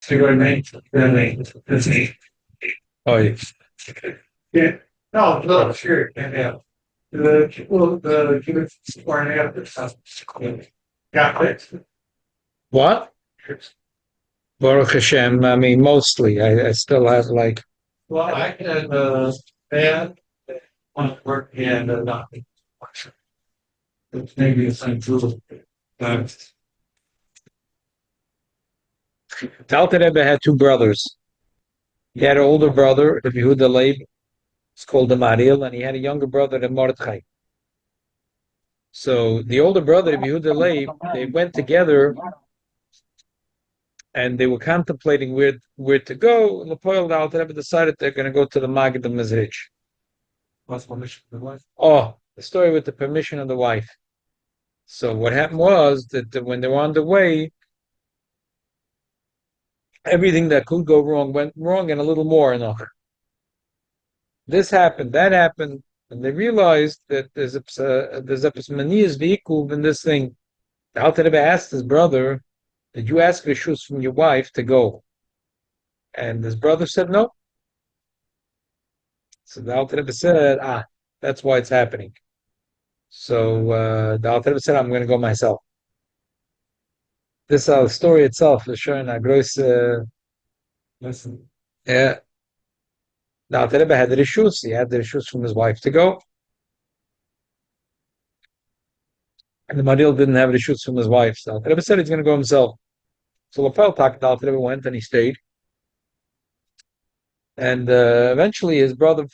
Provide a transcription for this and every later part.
See what I mean? Really, Oh, yeah. yeah. No, sure. Yeah. The people, the kids weren't out there. Got it. What? Baruch Hashem. I mean, mostly. I still have like. Well, I had band on work and nothing. It's maybe the same tool. But The Alter Rebbe had two brothers. He had an older brother, the Yehuda Leib. It's called the Maril, and he had a younger brother, the Mordechai. So the older brother, the Yehuda Leib, they went together and they were contemplating where to go. And the Alter Rebbe decided they're going to go to the Maggid of Mezrich. what's permission for the wife? Oh, the story with the permission of the wife. So what happened was that when they were on the way, everything that could go wrong went wrong, and a little more. This happened, that happened, and they realized that there's a manias vehicle in this thing. The Alter Rebbe asked his brother, "Did you ask reshus from your wife to go?" And his brother said no. So the Alter Rebbe said, "Ah, that's why it's happening." So the Alter Rebbe said, "I'm going to go myself." This story itself is showing a gross. Listen, Yeah, the Alter Rebbe had the reshus. He had the reshus from his wife to go, and the Maril didn't have reshus from his wife. So the Alter Rebbe said he's going to go himself. So Lapel Tak, the Alter Rebbe went and he stayed. And eventually, his brother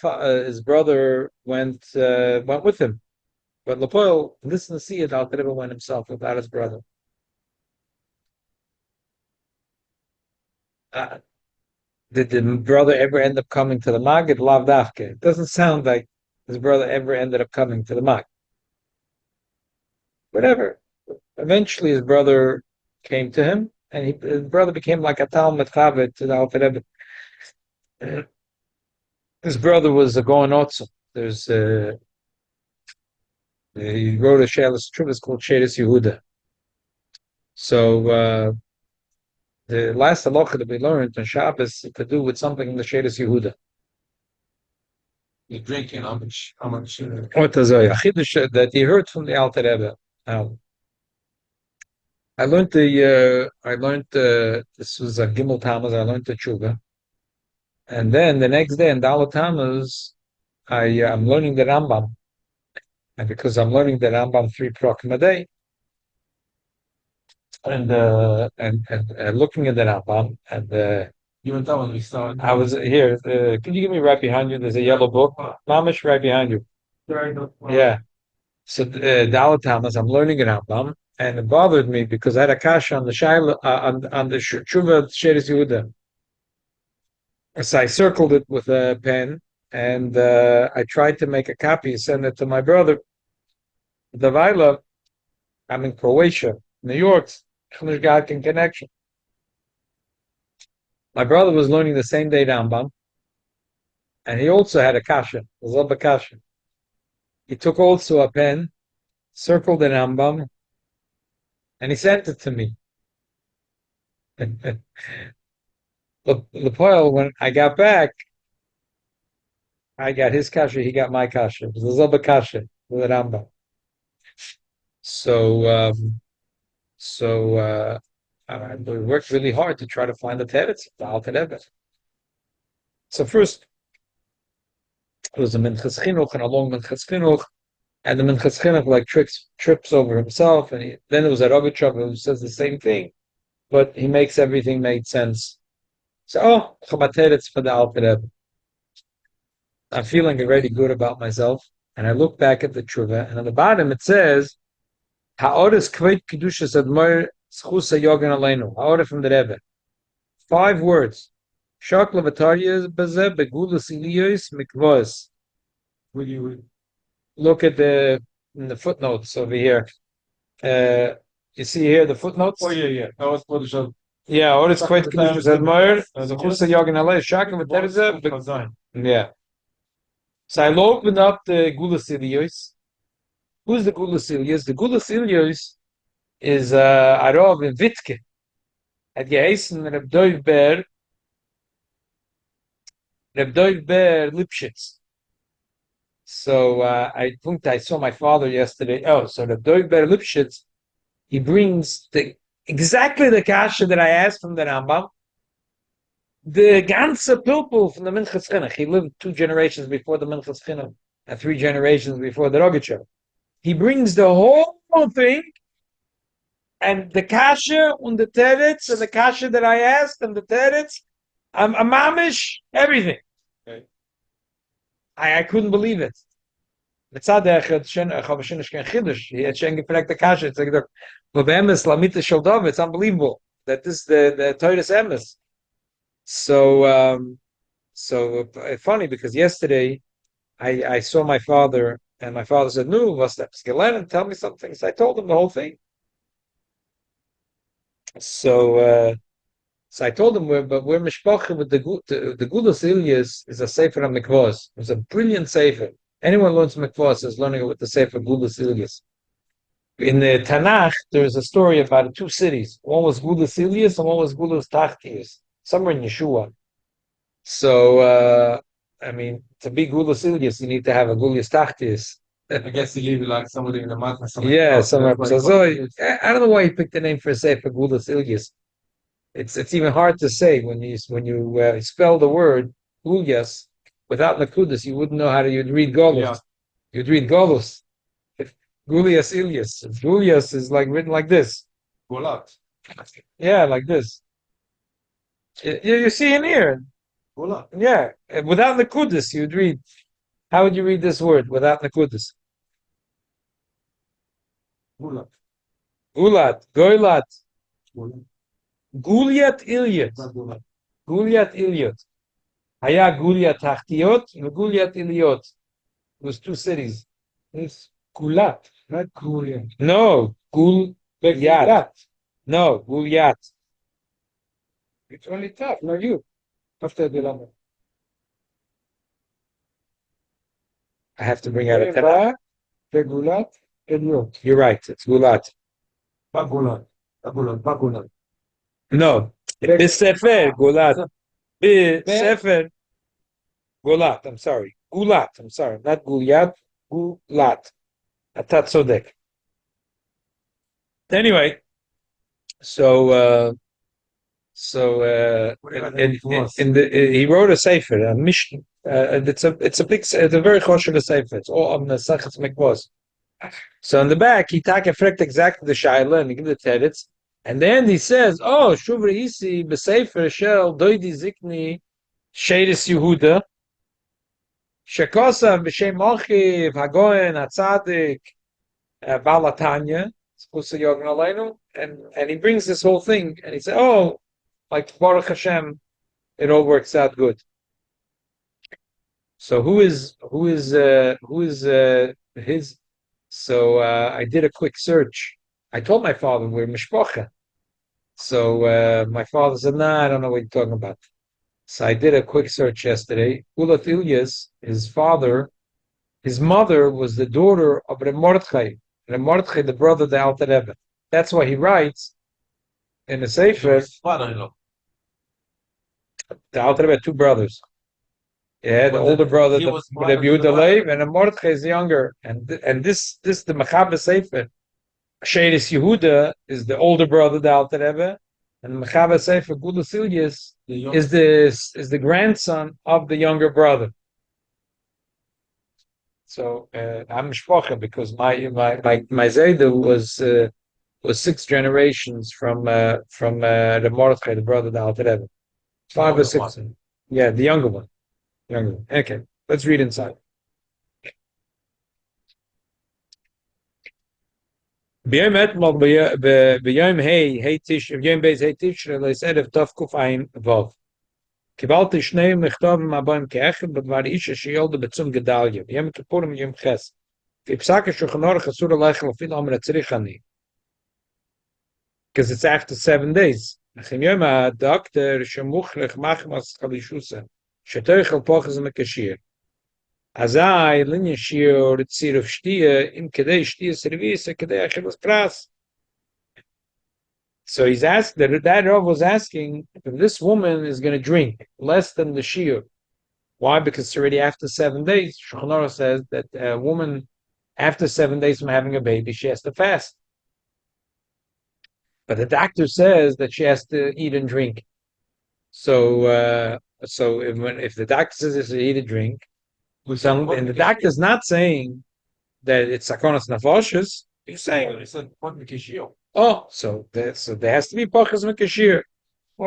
went with him. But Lepoil, listen to see it, Alter Rebbe went himself without his brother. Uh, did the brother ever end up coming to the Maggid? Lav Dafke. It doesn't sound like his brother ever ended up coming to the Maggid. Whatever. Eventually, his brother came to him, and his brother became like a Talmud Chavit to the Alter Rebbe. His brother was a Goan Otzo. He wrote a Shelas Truvas called Sheres Yehuda. So the last halacha that we learned on Shabbos to do with something in the Sheres Yehuda. you're drinking, how much, What is a chiddush that he heard from the Alter Rebbe? I learned this was a Gimel Tammuz. I learned the Tshuva, and then the next day in Dalet Tammuz, I'm learning the Rambam, and because I'm learning the Rambam 3 prakim a day, and looking at the Rambam, and you were that when we started. I was here. Can you give me right behind you? There's a yellow book, Mamish, right behind you. Yeah. So Dalet Tammuz, I'm learning the Rambam, and it bothered me because I had a kash on the shaila on the Tshuva Sheres Yehuda. So I circled it with a pen, and I tried to make a copy, send it to my brother. The Vaila, I'm in Croatia, New York, connection. My brother was learning the same day Rambam, and he also had a kasha, a zaba kasha. He took also a pen, circled the Rambam, and he sent it to me. The poil, when I got back, I got his kasha, he got my kasha. It was a zaba kasha with the Rambam. So we worked really hard to try to find the teretz, the Alter Rebbe. So first, it was a Minchas Chinuch and a long Minchas Chinuch, and the Minchas Chinuch like trips over himself, and then there was a Rogachev who says the same thing, but he makes everything make sense. So, Chabad teretz for the Alter Rebbe. I'm feeling already good about myself, and I look back at the Tshuva, and on the bottom it says, Ha'oris kveit kedushas admir schusa yogan aleinu. Ha'oris from the Rebbe. 5 words. Shak levatariya beze begulus iliyos mikvos. Will you? Look at in the footnotes over here. You see here the footnotes? Oh yeah. That was for the show. Yeah, Ha'oris kveit kedushas admir schusa yogan aleinu. Shak levatariya. Yeah. So I opened up the Gulas Iliyos. Who's the Gulas Iliyos? The Gulas Iliyos is Arov in Vitke. hat geheißen Reb Doiv Ber Lipschitz. So I think I saw my father yesterday. Oh, so Reb Doiv Ber Lipschitz, he brings exactly the kasha that I asked from the Rambam. The ganze Pilpul from the Minchas Chinuch. He lived 2 generations before the Minchas Chinuch and 3 generations before the Rogachow. He brings the whole thing, and the kasha and the teretz and the kasha that I asked and the teretz, I'm mamish everything. Okay. I couldn't believe it. He had gefragt kasha. It's unbelievable that this the Torah's emes. So funny because yesterday I saw my father and my father said, "No, what's that? Tell me something." So I told him the whole thing. So I told him we're mishpacha with the Gulas Ilyas is a sefer of mikvos. It's a brilliant sefer. Anyone who learns mikvos is learning it with the sefer Gulas Ilyas. In the Tanakh, there's a story about 2 cities. One was Gulas Ilyas and one was Gulas Tachtius, somewhere in Yeshua. So I mean, to be Gulas Ilyas, you need to have a Gulas Tachtius. I guess you live like somebody in the mountain. Yeah, somewhere. So I don't know why he picked the name for a sefer Gulas Ilyas. It's even hard to say when you spell the word Ulyas without Nakudis, you wouldn't know how you'd read Golos. Yeah. You'd read Golos. Gulias Ilyas. Gulias is like written like this. Gulat. Yeah, like this. You see in here. Gulat. Yeah. Without Nakudis, you'd read. How would you read this word without Nakudis? Gulat. Gulat. Goilat. Gulat. Guliat Ilyot. Guliat Ilyot. Haya Guliat Tachtiot and Guliat Ilyot. It was 2 cities. It's Gulat, not Guliat. No, Guliat. No, Guliat. It's only tough, not you. After the Lama. I have to bring out a Tanakh. The Gulat, Ilyot. You're right, it's Gulat. Bagulat. Bagulat. No, Sefer Gulat. Sefer Gulat. I'm sorry, Gulat. I'm sorry, not Guliat. Gulat. Atat Sodek. Anyway, he wrote a sefer, a mission. It's a very choshev sefer. It's all on the Sachas Mikvos. So in the back, he reflect exactly the shaila and he gives the teretz. And then he says, "Oh, Shuvra Isi b'Sefer Shel Doidi Zikni Sheidis Yehuda Shekosav b'Shem Malchiv Hagoyen Hatzadik Balatanya Spusa Yogan Aleinu," and he brings this whole thing and he says, "Oh, like Baruch Hashem, it all works out good." So who is his? So I did a quick search. I told my father we're mishpacha. So my father said, "Nah, I don't know what you're talking about." So I did a quick search yesterday. Ulat Ilyas, his mother was the daughter of Reb Mordechai. Reb Mordechai, the brother of the Alter Rebbe. That's why he writes in the Sefer. The Alter Rebbe had 2 brothers. Yeah, the older brother, the Yehuda Leib, and the Mordechai is the younger. And this the Mechaber Sefer, Sheidis Yehuda is the older brother, the Alter Rebbe, and the Mechaber Sefer Gulas Ilyas is the grandson of the younger brother. So I'm mishpacha because my Zayda was 6 generations from the Mordechai, the brother of the Alter Rebbe. 5 or 6. Yeah, the younger one. Okay, let's read inside. B'yom etmol b'yom hey tish b'yom beis hey tish le'serev tov kuf ayin vav. Kibalti shnei mechtovim abayim ke'echad b'dvar isha sheyolda b'tzum gedalya. B'yom kippurim yom ches. V'ipsaka shulchan aruch asur alaycha l'fil omer atzrich ani. Because it's after 7 days. Nachim yom ha'dokter shemuchlech machmas chalishusa. Shetoichel pochas mekashir. Azai linyan shiur tzir of shtia im kedei shtia servisa kedei achilas pras. So he's asked that Rav was asking if this woman is going to drink less than the shiur. Why? Because it's already after 7 days. Shulchan Aruch says that a woman after 7 days from having a baby, she has to fast. But the doctor says that she has to eat and drink. So, if the doctor says it's to eat and drink, and the doctor's not saying that it's sakonas nafoshes, he's saying so there has to be pachas mekashir.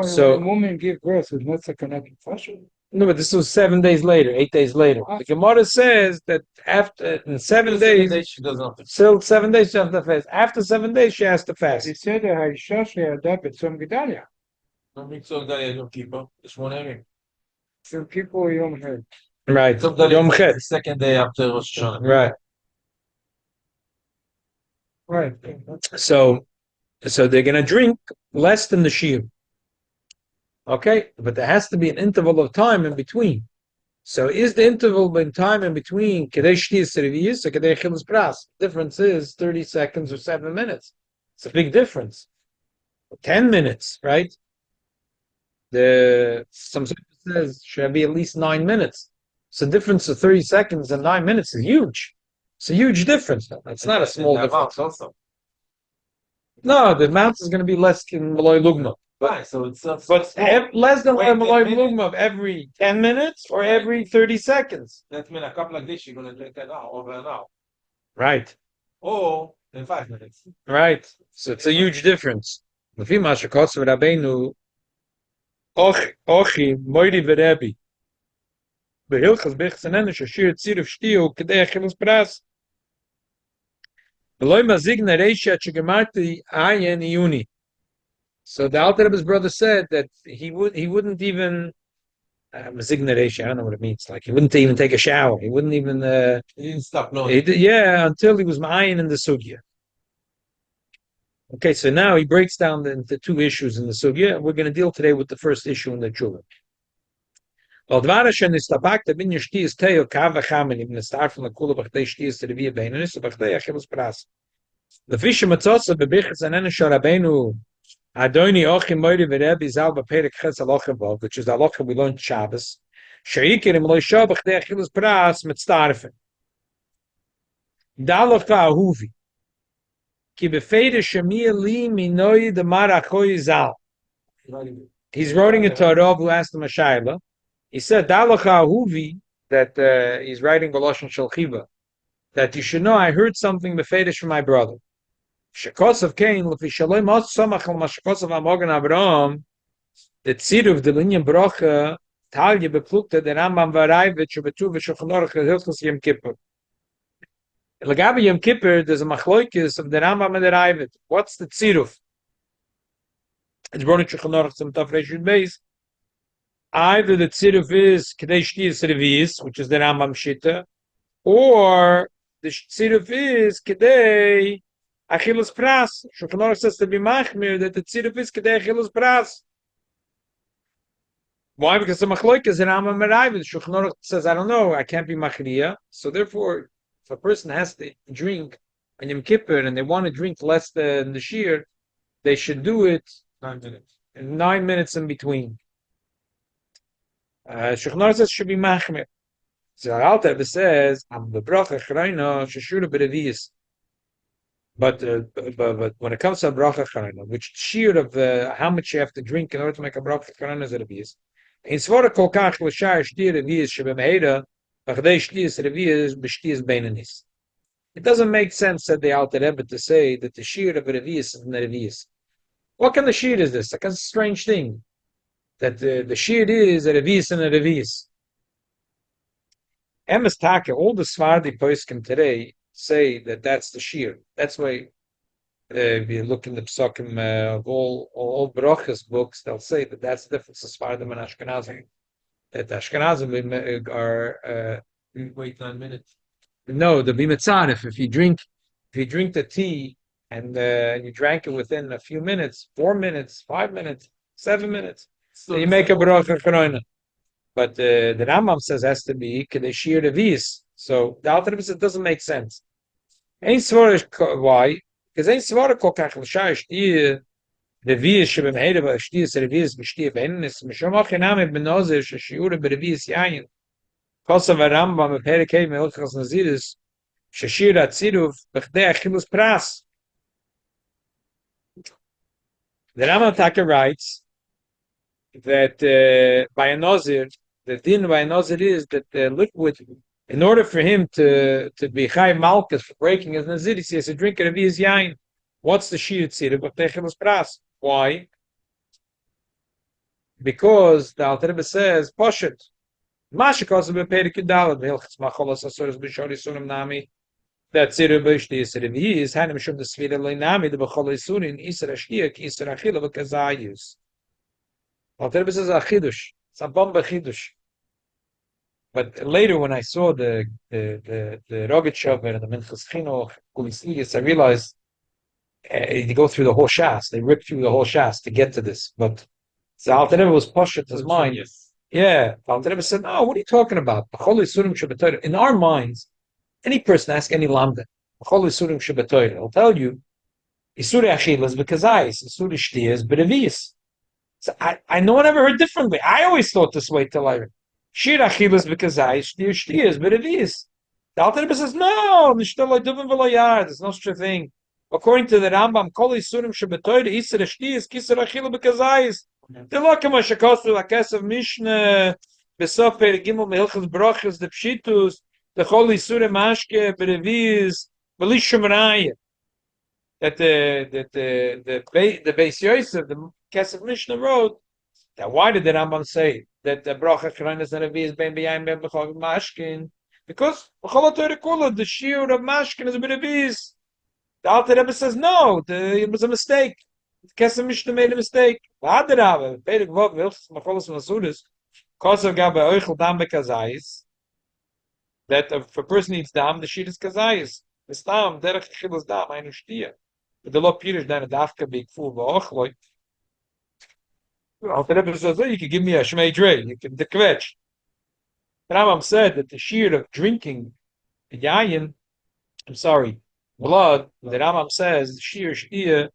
So when a woman give birth with not sakonas nafoshes. No, but this was 7 days later, 8 days later. The Gemara says that after in 7 days, she does not. still 7 days she has to fast. After 7 days, she has to fast. He said that Haisha she'ada b'tzom gedalia. No mitzvah dalia no kippur. It's one area. So people Yom Head. Right. Yom Dalia Yom is Chet. the second day after Rosh Hashanah. Right. Right. So they're going to drink less than the shiur. Okay, but there has to be an interval of time in between. So is the interval in time in between kedei shtiyas revius or kedei chilus pras? Difference is 30 seconds or 7 minutes. It's a big difference. 10 minutes, right? Some says should be at least 9 minutes. So the difference of 30 seconds and 9 minutes is huge. It's a huge difference. It's not a small difference. Also. No, the amount is going to be less than Malay Lugma. Right, so it's But less than Wait, Malay wait, Lugma every 10 minutes or every 30 seconds. that means a couple of days you're gonna drink an hour over an hour. Right, Or in 5 minutes. right. So it's a huge difference. לפי מה שקוצב רבנו, אוכי, מוירי ורבי, בהלכס ביחסננו ששיר צירוף שתיהו כדי אכילוס פרס. ולא מזיג נרשי עד שגמרתי עין עיוני. So the Alter Rebbe's brother said that he wouldn't even Mazignaresh, I don't know what it means. Like he wouldn't even take a shower. He wouldn't even He didn't stop, no. until he was ma'ayin in the sugya. Okay, so now he breaks down into two issues in the sugya. We're going to deal today with the first issue in the tshuva. Well, dvara shenistabakta bin yishtias teo kava chamen ibn star from the kula b'chtei shtias tereviyah beinunis b'chtei achilus pras. The fish matzotza bebichas anenu sharabenu Adoni Ochim Moiri Verebi Zal B'Perek Ches Alocha which is the Alocha we learned Shabbos. She'ikirim Lo Shabach De Achilus Pras Mitztarfen. Dalocha Ahuvi. Ki Befeide Shemia Li Minoi De Marachoi Zal. He's writing a Torah who asked him a Shaila. He said Dalocha Ahuvi that he's writing Goloshan Shel Chiva. That you should know I heard something Befeide from my brother. Shekosov Kain, Lefi Shalom Samach al Mashkosov Amogan Abraham, the Tziruf, the Linyan Brocha, Talye Beplukta, the Rambam Varayvich, Betu, Shulchan Aruch, Hilchos Yom Kippur. Lagabi Yom Kippur, there's a machloikis of the Rambam and the Rayvich. What's the Tziruf? It's brought in Shulchan Aruch, some tough Reshut Beis. Either the Tziruf is Kedei Shtiyas Revi'is, which is the Rambam Shita, or the Tziruf is Kedei Achilus Pras. Shulchan Aruch says to be machmir that the tziruf is kedei Achilus Pras. Why? Because the machloik is an Rambam Merayvit. Shulchan Aruch says, I don't know, I can't be machriya. So therefore, if a person has to drink on Yom Kippur and they want to drink less than the shiur, they should do it 9 minutes. 9 minutes in between. Shulchan Aruch says should be machmir. So Alter Rebbe says, "Am bebracha chreina sheshura bereviyis." But when it comes to a bracha charana, which shiur of how much you have to drink in order to make a bracha charana is a revius. In svara kol kach l'shar shtir revius shebemeira b'chdei shtias revius b'shtias beinanis. It doesn't make sense, said the Alter Rebbe, to say that the shiur of a revius is in the revius. What kind of shiur is this? Like a strange thing that the shiur is a revius and a revius. Emes Taka, all the Svardi poskim today say that that's the shiur. That's why if you look in the psukim of all Berachos books, they'll say that that's the difference of Sfardim and Ashkenazim. That Ashkenazim are Wait 9 minutes. no, the bimetzarif. If you drink the tea and you drank it within a few minutes, 4 minutes, 5 minutes, 7 minutes, so you make a bracha chroina. But the Rambam says has to be kedei shiur revius. So the Alter Rebbe says it doesn't make sense. Why? Because ain't svara kol kach l'shar shtir רביעס שבמהרה והשתיס רביעס בשתיע בהנס משום החינם בנוזר ששיעור ברביעס יין כוסף הרמב"ם בפרק ה' מהלכות נזירס ששיר הצירוף בכדי אכילוס פרס. The Rambam Taka writes that by a Nazir, the din by a Nazir is that the liquid, in order for him to be Chai Malkus for breaking his Nazir, he has to drink it of his yain. What's the Shir Tzirah? But Techelos Pras. Why? Because the Alter Rebbe says, Poshet. Mashikos of a Perik Yudalad, Hilchitz Macholos Asuras Bishori Sunim Nami, that Tzirah Bishti is Revi is Hanim Shum the Svira Leinami, the Bechol Isurin, Isra Shtiak, Isra Achila, Vakazayus. Alter Rebbe says Achidush. It's a bomba Chidush. But later, when I saw the Rogat Shover and the Minchas Chinuch, Kulisiyas, I realized they go through the whole Shas. They rip through the whole Shas to get to this. But the Alter Rebbe was pushed his mind. Yeah, the Alter Rebbe said, "No, what are you talking about? In our minds, any person ask any Lamda, I'll tell you, Isuri Achilas Bekazais, Isuri Shtiyas Berevis." So I no one ever heard differently. I always thought this way till I read. Shir Achilas Bekazais, Shtiyas Berevis. The Alter Rebbe says, "No, there's no such a thing." According to the Rambam, Kol Isurim Shebetoyre, Isra Shtiyas, Kisra Achila Bekazais. The Lokama Shakosu, La Kesav Mishnah, Besofer Gimel Mehilchas Brochas, the Pshitus, the Holy Surah Mashke, Bereviz, Belishum Raya. That the Beis Yosef, the Kesef Mishnah wrote, that why did the Rambam say that the Brocha Charanis and Reviz Ben B'yayim Ben B'chol Mashkin? Because B'chol HaTorah Kula, the Shiur of Mashkin is Bereviz. The Alter Rebbe says, no, it was a mistake. The Kesef Mishnah made a mistake. V'adarabah, Perek Vov, Vilchus Macholos Masuris, Kosav Gabe Oichel Dam Bekazayis, that if a person needs dam, the sheet is kazayis. The stam, derech chilas dam, einu shtiya. But the law pirish then a dafka big fool v'ochloi. Alter Rebbe says, you can give me a shmei drei, you can dekvetch. Rambam said that the shear of drinking yayin, blood, the Rambam says the shear shtiya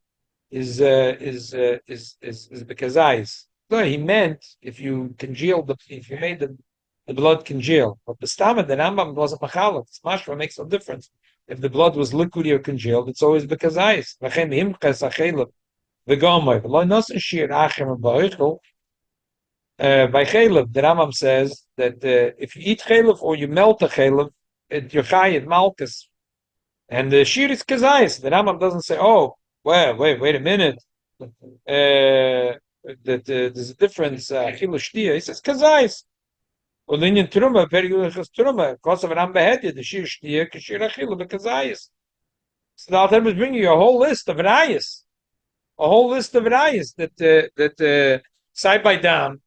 is bekazayis. So he meant if you made the blood congeal. But the stomach, the Rambam wasn't machalot. Mashma makes no difference. If the blood was liquidy or congealed, it's always because ice. By Chelab, the Rambam says that if you eat Chelab or you melt a Chelab, you're chayiv malchus. And the shir is kazayis. The Rambam doesn't say, oh, well, wait a minute. That there's a difference. He says kazayis. Ulinyan truma, very good truma. Because of an ambehedya, the shir shtiya, kashir achila, bekazayis. So the Alter is bringing you a whole list of rayas, that side by dam,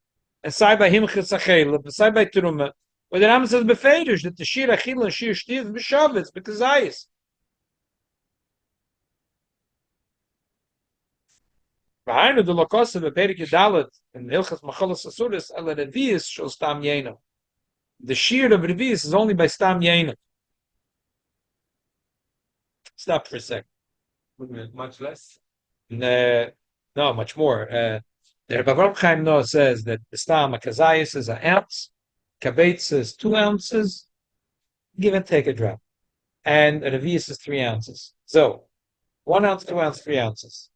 and side by himchas achila, side by truma. But the Rambam says befeidish that the shir achila and shir shtiya is b'shavitz, bekazayis. V'hainu the lokosa beperik yedalet in hilchas macholos asuris ala revius shel stam yena. The shear of revius is only by stam yena. Stop for a second. Much less. No, much more. The Rebbe Chaim Noah says that the stam akazayis is an ounce, kabetz is 2 ounces, give and take a drop, and a revius is 3 ounces. So 1 ounce, 2 ounces, 3 ounces.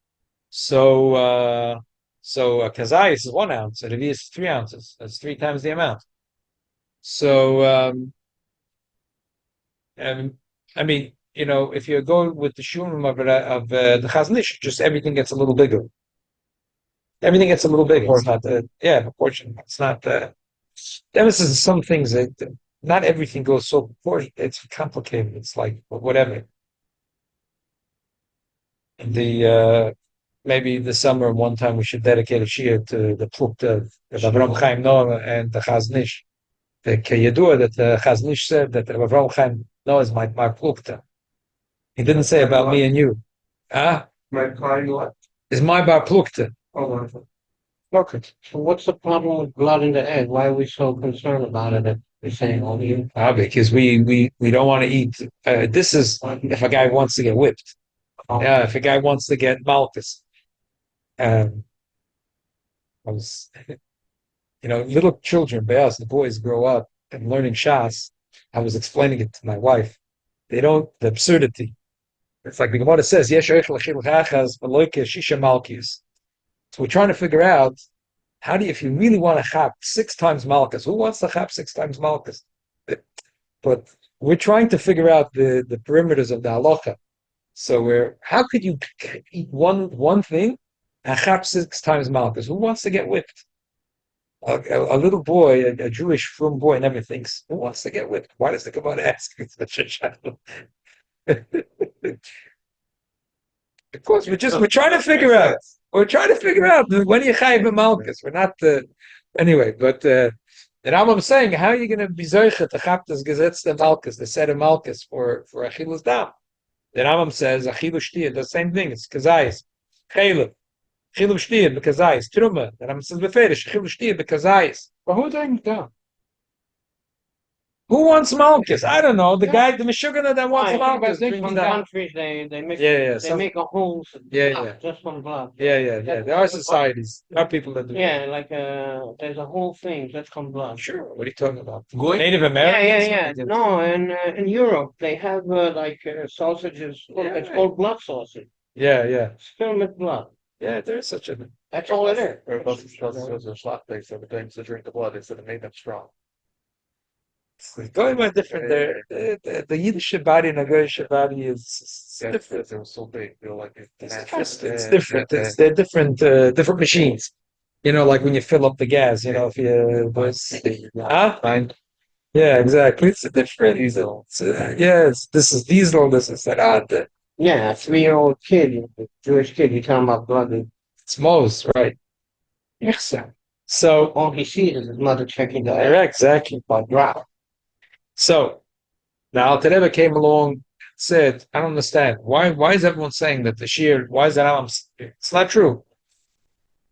So kazayis is 1 ounce, a revius is 3 ounces. That's 3 times the amount. So I mean, if you go with the shumim of the Chaznish, just everything gets a little bigger. Everything gets a little bigger. It's not proportion. It's not the emphasis is some things that not everything goes so proportion. It's complicated. It's like whatever. Maybe this summer, one time we should dedicate a shir to the plukta of Avraham Chaim Noah and the Chaznish. The Yehudha that the Chaznish said that Avraham Chaim Noah is my plukta. He didn't say about me and you. My Chaim what? Is my bar plukta. Oh, Okay. So what's the problem with blood in the egg? Why are we so concerned about it? We're saying only. Because we don't want to eat. This is if a guy wants to get whipped. If a guy wants to get malchus. I was, little children, as the boys grow up and learning Shas, I was explaining it to my wife. The absurdity. It's like the Gemara says, Yesh shisha malkius. So we're trying to figure out, if you really want to chap 6 times malchus, who wants to chap 6 times malchus? But we're trying to figure out the perimeters of the halacha. So how could you eat one thing and chap 6 times malchus? Who wants to get whipped? A little boy, a Jewish frum boy, never thinks, who wants to get whipped? Why does the Gemara ask? Because we're trying to figure out. We're trying to figure out when you chayiv malchus. We're not anyway. But the Rambam is saying, how are you going to be zoichet to chap das gesetz the malchus, the set of malchus for achilus dam? The Rambam says achilus shtia, the same thing. It's kazayis, chaylev, achilus shtia bekazayis, truma. The Rambam says beferish achilus shtia bekazayis. But who drank that? Who wants malchus? I don't know. The Meshugana that wants malchus. Some countries they make make a whole just from blood. Yeah. There are societies. There are people that do. Yeah, like there's a whole thing just from blood. Sure. What are you talking about? Native Americans? Yeah. No, in Europe they have sausages. It's called blood sausage. Yeah. Filled with blood. Yeah, there is such a thing. That's all it is. Those are slot things every time to drink the blood instead of make them strong. Going about different. The Yiddish body and the Goyish body is different. They're so big. They're like It's different. They're different machines. Like when you fill up the gas. If you yeah, exactly. It's a different diesel. This is diesel. This is that. Yeah, a 3-year-old kid, Jewish kid. You talking about blood? It's Mos, right? Yes. So all he sees is his mother checking the exactly. Wow. So now Alter Rebbe came along and said, I don't understand. Why is everyone saying that the shear, why is that? It's not true.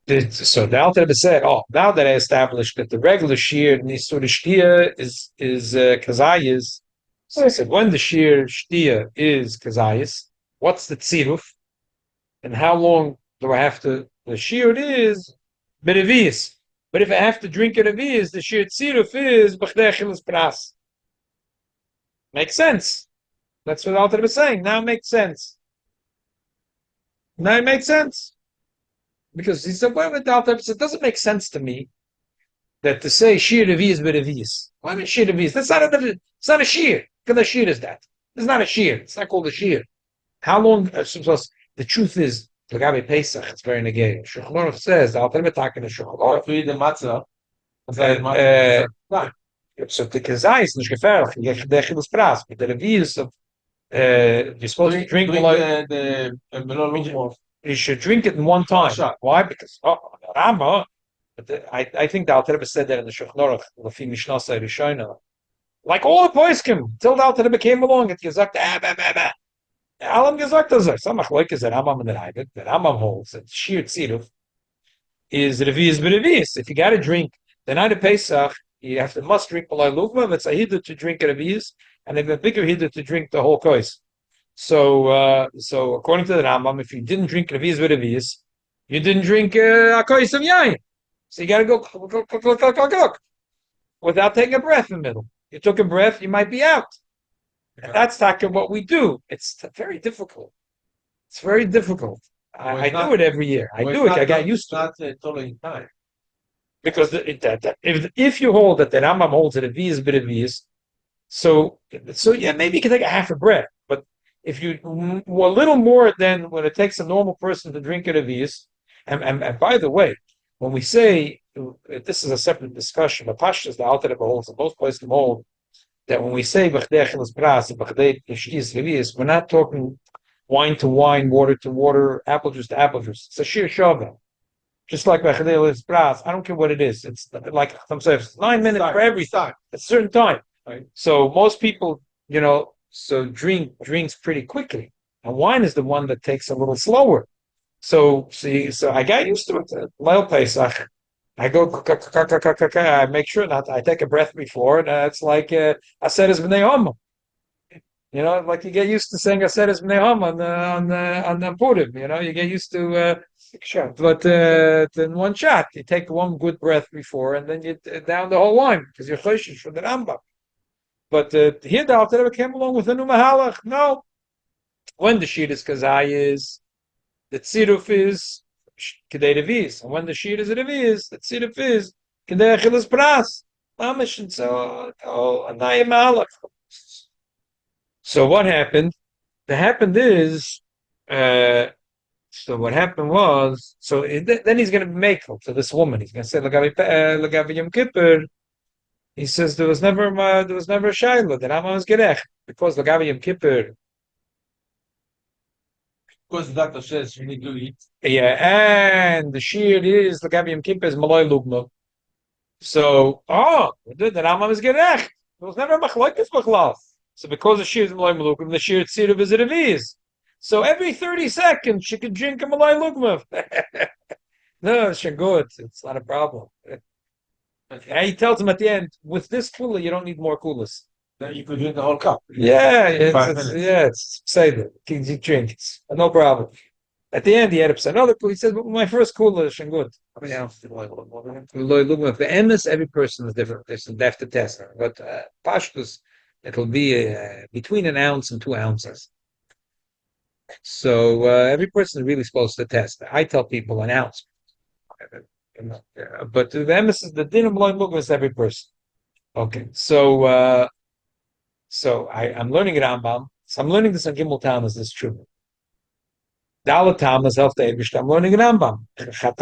So the Alter Rebbe said, now that I established that the regular shear, Nisur Shtia, is Kazayas. So I said, when the shear Shtia is Kazayas, what's the tziruf? And how long do I have to, the shear is Berevius. But if I have to drink it Revius, the shear tziruf is B'chdei Achilas Pras. Makes sense. That's what Alter Rebbe is saying. Now it makes sense. Because he said, why would Alter Rebbe say, it doesn't make sense to me that to say shir revius berevius. Why mean shir revius? It's not a shir. What kind of shir is that? It's not a shir. It's not called a shir. How long? The truth is, Lagabe Pesach, it's very negay. Shulchan Aruch says, Alter Rebbe talking to Shulchan Aruch. If we eat the matzah, so the kazai is nicht gefährlich. You get the chilus pras, but the reviews of you're supposed to drink you should drink it in one time. Why? Because Rama. I think the Alter Rebbe said that in the Shulchan Aruch, Lefi Mishnasei Rishona. Like all the poskim, till the Alter Rebbe came along, it gesagt, Alam gesagt das. Some machlokes that Rambam and the Ravid, that Rambam holds that shir tziruf is revius berevius. If you got to drink the night of Pesach, you must drink malay lugma. If it's a hiddur to drink a revius, and if a bigger hiddur to drink the whole kois. So according to the Rambam, if you didn't drink revius berevius, you didn't drink a kois of yain. So you got to go without taking a breath in the middle. You took a breath, you might be out. And that's talking what we do. It's very difficult. It's very difficult. I do it every year. I do it. I got used to it. Totally time. Because if you hold that the Rambam holds it a vias bit of vias, so yeah, maybe you can take a half a breath. But if you a little more than when it takes a normal person to drink it a vias, and by the way, when we say this is a separate discussion, but Pashas the Alter Rebbe holds, and most places hold that when we say b'chdei achilas pras, b'chdei yishtis revius, we're not talking wine to wine, water to water, apple juice to apple juice. It's a shir shava. Just like b'chdei achilas pras, I don't care what it is. It's like some say 9 minutes for every time, a certain time. Right. So most people, drinks pretty quickly, and wine is the one that takes a little slower. So I got used to it. Leil Pesach, I go, I make sure not. I take a breath before, and it's like Aseres B'nei Hama. Like you get used to saying Aseres B'nei Hama on the Purim. You get used to But in one shot, you take one good breath before, and then you down the whole line because you're choishish for the Rambam. But here the Alter Rebbe came along with a new mahalach. No, when the sheet is kazayis, the tziruf is kedei reviz, and when the sheet is reviz, the tziruf is kedei achilas pras. Mamish, and so a naya mahalach. So what happened? So what happened was, then he's going to make to this woman. He's going to say, "Lagavi Yom Kippur." He says there was never a shayla that Amma was gerech because Lagavi Yom Kippur. Because the doctor says you need to eat. Yeah, and the shear is Lagavi Yom Kippur is malay lugma. So, that Amma was gerech. There was never a machlokes b'chlal. So because the shear is malay lugma, the shear tzirav is reviz. So every 30 seconds she could drink a malay lugma. No, it's good. It's not a problem. And he tells him at the end, with this kula, you don't need more kulas. Then you could drink the whole cup. Yeah, it's say that. You drink. It's no problem. At the end, he had another kula. He said, but my first kula is good. The emes, every person is different. They have to test her. But pashtus, it'll be between an ounce and 2 ounces. So every person is really supposed to test. I tell people an ounce. But the emes is the din of loy mugma is every person. Okay, so I'm learning Rambam. So I'm learning this on Gimel Tamas. This is true. Dalet Tamas help the Eibush. I'm learning Rambam. Chat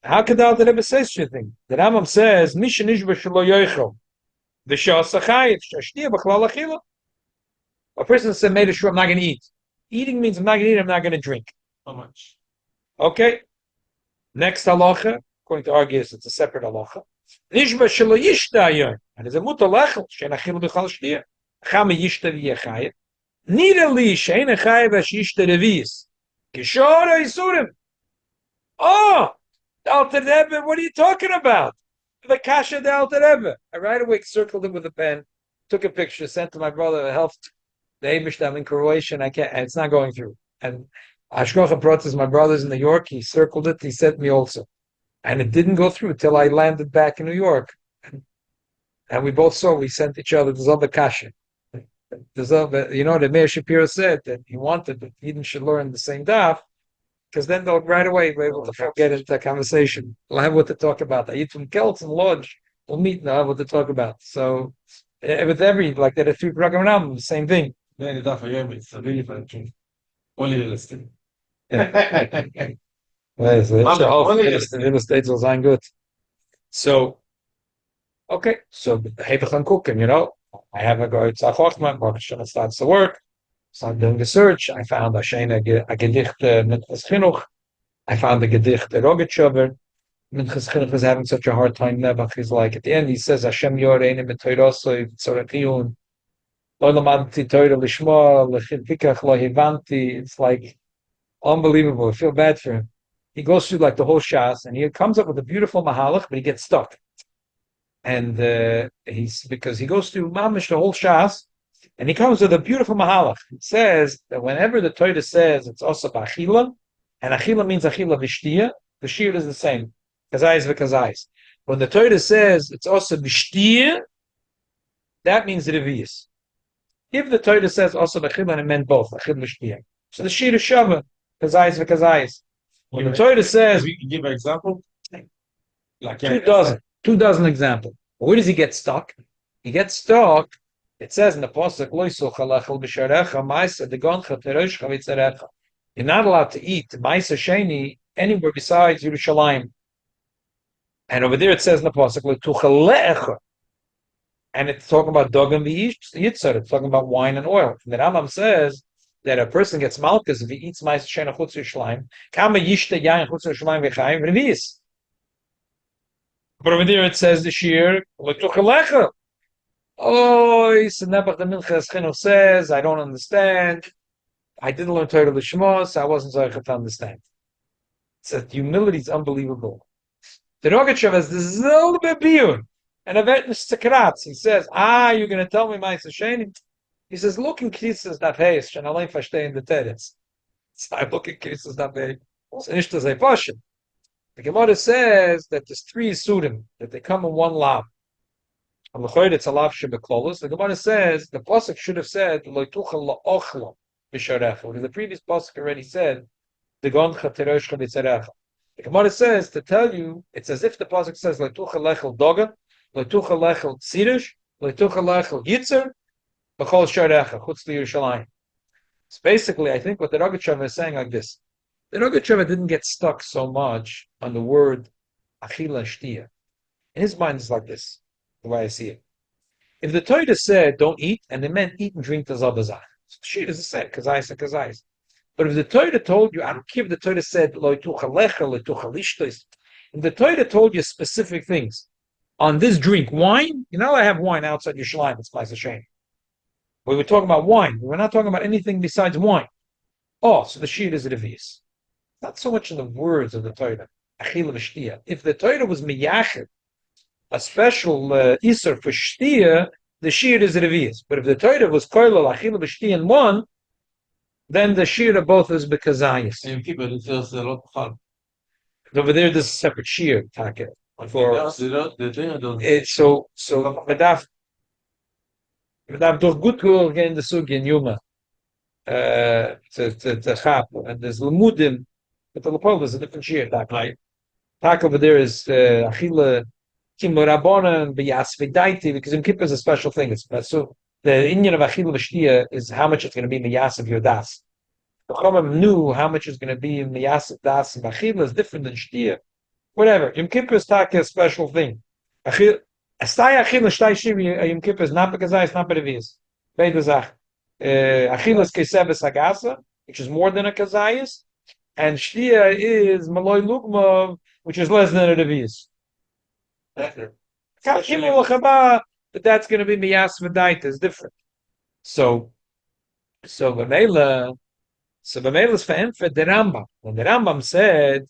How could the Rebbe say such a thing? The Rambam says, "Misha nishba shelo yoichel v'shas achayiv shashtia b'chlal achila." A person said, "Made sure I'm not going to eat." Eating means I'm not going to eat. I'm not going to drink. How much? Okay. Next halacha, according to Argius, it's a separate halacha. Nishba shelo yishta ayon. And it's a mutar lechel she'en achila b'chal shtia. Chama yishta v'yechayev. Nira li she'en achayev v'shishta reviz. Kishora yisurim. Oh, the Alter Rebbe, what are you talking about? The kasha the Alter Rebbe. I right away circled him with a pen, took a picture, sent to my brother, helped the Eibishtam in Croatian. It's not going through. And Ashkocha Protas, my brother's in New York, he circled it, he sent me also. And it didn't go through till I landed back in New York. And we both saw, we sent each other this other kasha. The Meir Shapiro said that he wanted that Eden should learn the same daf, because then they'll right away be able to get into a conversation. We'll have what to talk about. I eat from Kelts and Lodge. We'll meet and I'll have what to talk about. So with every, like that, a 3 program around, the same thing. Then the daf it's a really fun thing. Only real estate. Real estate will sound good. So, okay. So, Hebechan cooking, I have a go outside Chochma, Baruch starts to work. So I'm doing research. I found a gedicht Minchas Chinuch. I found a gedicht Rogetchover. Minchas Chinuch was having such a hard time. Nebuch is like, at the end, he says, Hashem Yoreinu b'toirosoi tzorachiyun. Lo lamadti Torah lishma, lechidvikach lo hivanti. It's like unbelievable. I feel bad for him. He goes through like the whole Shas, and he comes up with a beautiful mahalach, but he gets stuck. And because he goes through mamish the whole Shas, and he comes with a beautiful mahalach. It says that whenever the Torah says it's also b'achila, and achila means achila v'shtia, the shir is the same. Kazayis v'kazayis. When the Torah says it's also v'shtia, that means revius. If the Torah says also b'achila, and it meant both, achil v'shtia. So the shir is shava, kazayis v'kazayis. When the Torah says... You give an example? Like 2 dozen examples. Where does he get stuck? He gets stuck. It says in the pasuk, you're not allowed to eat Maisa Sheni anywhere besides Yerushalayim. And over there it says in the pasuk, and it's talking about dogam v'yitzar. It's talking about wine and oil. And the Rambam says that a person gets malchus if he eats Maisa Sheni chutz Yerushalayim. Kama yishta yain chutz Yerushalayim v'chayim revius. But over there it says the shir, oh, so Nebuch the Minchas Chinuch says, I don't understand. I didn't learn Torah Lishma, so I wasn't so to understand. So humility is unbelievable. The Rogatchover has this little bit biur, and Avetnish Sekratz. He says, you're going to tell me my Sheni? He says, look in Krisis Daf Heis, and I'll verstehen the Teretz. So I look in Krisis Daf Heis. So Ishta Zay Pasha. The Gemara says that there's 3 Sudim, that they come in one lav. On the Chayr, it's a lav shebeklolos. The Gemara says the pasuk should have said Lo tuchel la'ochlo b'sharecha, because the previous pasuk already said the goncha teroshcha b'tzarecha. The Gemara says to tell you, it's as if the pasuk says Lo tuchel lechel doga, Lo tuchel lechel tzirish, Lo tuchel lechel yitzer, b'chol sharecha chutz liYerushalayim. So basically, I think what the Rogatchover is saying like this. The Rogatchover didn't get stuck so much on the word achila shtia. In his mind, it's like this, the way I see it. If the Torah said don't eat, and they meant eat and drink the zabazah, shit is the same, kazayis and kazayis. But if the Torah told you, I don't care if the Torah said lo tuchal lecha, lo tuchal ishtos, if the Torah told you specific things on this drink, wine, you know I have wine outside Yerushalayim, it's nice a shame. We were talking about wine. We're not talking about anything besides wine. Oh, so the shir is revius. Not so much in the words of the Torah. Achila v'shtia. If the Torah was miyached, a special iser for shtia, the shir is revius. But if the Torah was koilal achila v'shtia in one, then the shir of both is bekazayis. And keep it says a lot of fun. Over there, there's a separate shir taket. So medaf doch gut gehen the sugi in Yuma to chap, and there's lemudim, but the Lepol is a different shir tak. Right. Tak over there is achila kimurabona and biyas v'daiti, because in Kippur is a special thing. It's so the Indian of achila v'shtia is how much it's going to be miyas of your das. The Chomim knew how much is going to be miyas of das and achila is different than shtia. Whatever. Yom Kippur is tak a special thing. Achila Yom Kippur is not because it's not berevius. Beide zach. Achilas kesebes agasa, which is more than a kazayis, and shtia is maloi lugma, which is less than a revius. But that's going to be miyas v'daita, is different. So b'meila is for the Rambam. When the Rambam said,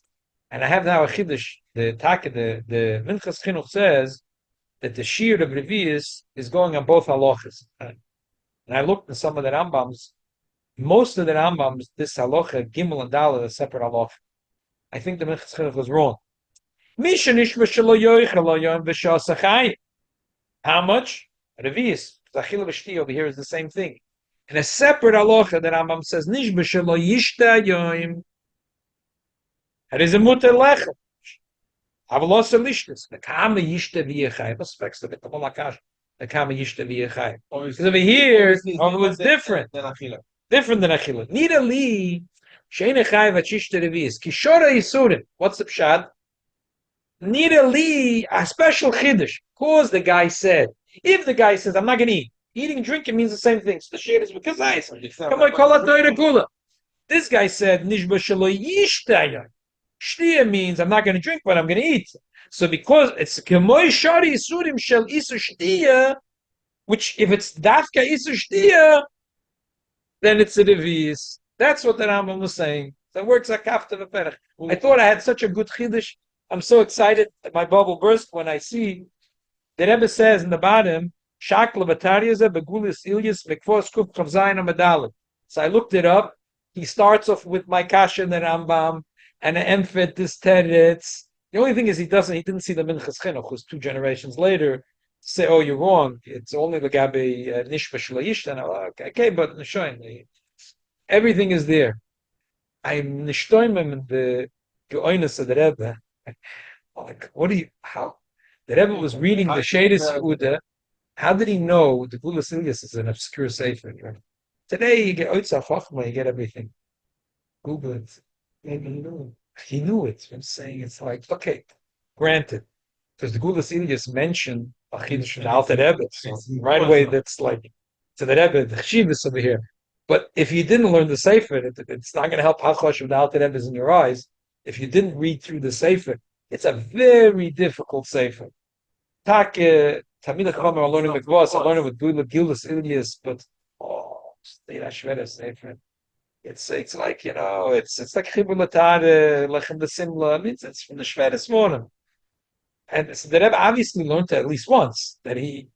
and I have now a chiddush, the Minchas Chinuch says that the shir of revius is going on both halachas. And I looked at some of the Rambams. Most of the Rambams, this halacha, Gimel and Dal, is a separate halacha. I think the Minchas Chinuch was wrong. How much? Revius. Zachila v'shti over here is the same thing. And a separate halacha, the Rambam says, Nish b'shelo yishta yoim. It is a muter lechem. Avalos elishtis. The kama yishta v'yechai. What's the bit of malakash? The kama yishta v'yechai. Because over here, it's different. Different than achila. Nida li shein echai v'chishta revius. Kishora yisurim. What's the pshat? Nida li a special chiddush. Because the guy said, if the guy says, I'm not going to eat. Eating and drinking means the same thing. So the shit is because I said, come on, call it Torah Kula. This guy said, Nishba shelo yishtaya. Shtia means I'm not going to drink, but I'm going to eat. So because it's kemoy shari isurim shel isu shtia, which if it's dafka isu shtia, then it's a revius. That's what the Rambam was saying. So it works like after the perach. I thought I had such a good chiddush. I'm so excited that my bubble burst when I see the Rebbe says in the bottom, Shakla Batariaza Begulis Ilyas Mekfos Kup Chavzayin Amadalit. So I looked it up. He starts off with my Kasha and the Rambam and an Emfet this Teretz. The only thing is he didn't see the Minchas Chinuch, who's 2 generations later, to say, oh, you're wrong. It's only the Gabi Nishba Shalayish. And okay, but Nishoim, everything is there. I'm Nishtoimim in the Geoinus of the Rebbe. Like, how? The Rebbe was reading the Shadis Yehuda. How did he know the Gulas Ilyas is an obscure sefer? Right? Today you get Oitza Chachma, you get everything. Google it. Maybe he knew it. I'm saying it's like, okay, granted. Because the Gulas Ilyas mentioned Achidush and Alter Rebbe. So right away that's like, to the Rebbe, the Chivas over here. But if you didn't learn the sefer, it's not going to help Hachosh with the Alter Rebbe's in your eyes. If you didn't read through the sefer, it's a very difficult sefer. Tamid HaChomer, I learned with Vos, I learned with Gulas Ilyas, but it's like, it's like Chibur Latare, Lechem the Simla. I mean, it's from the Shveres Morning. And so the Rebbe obviously learned it at least once. And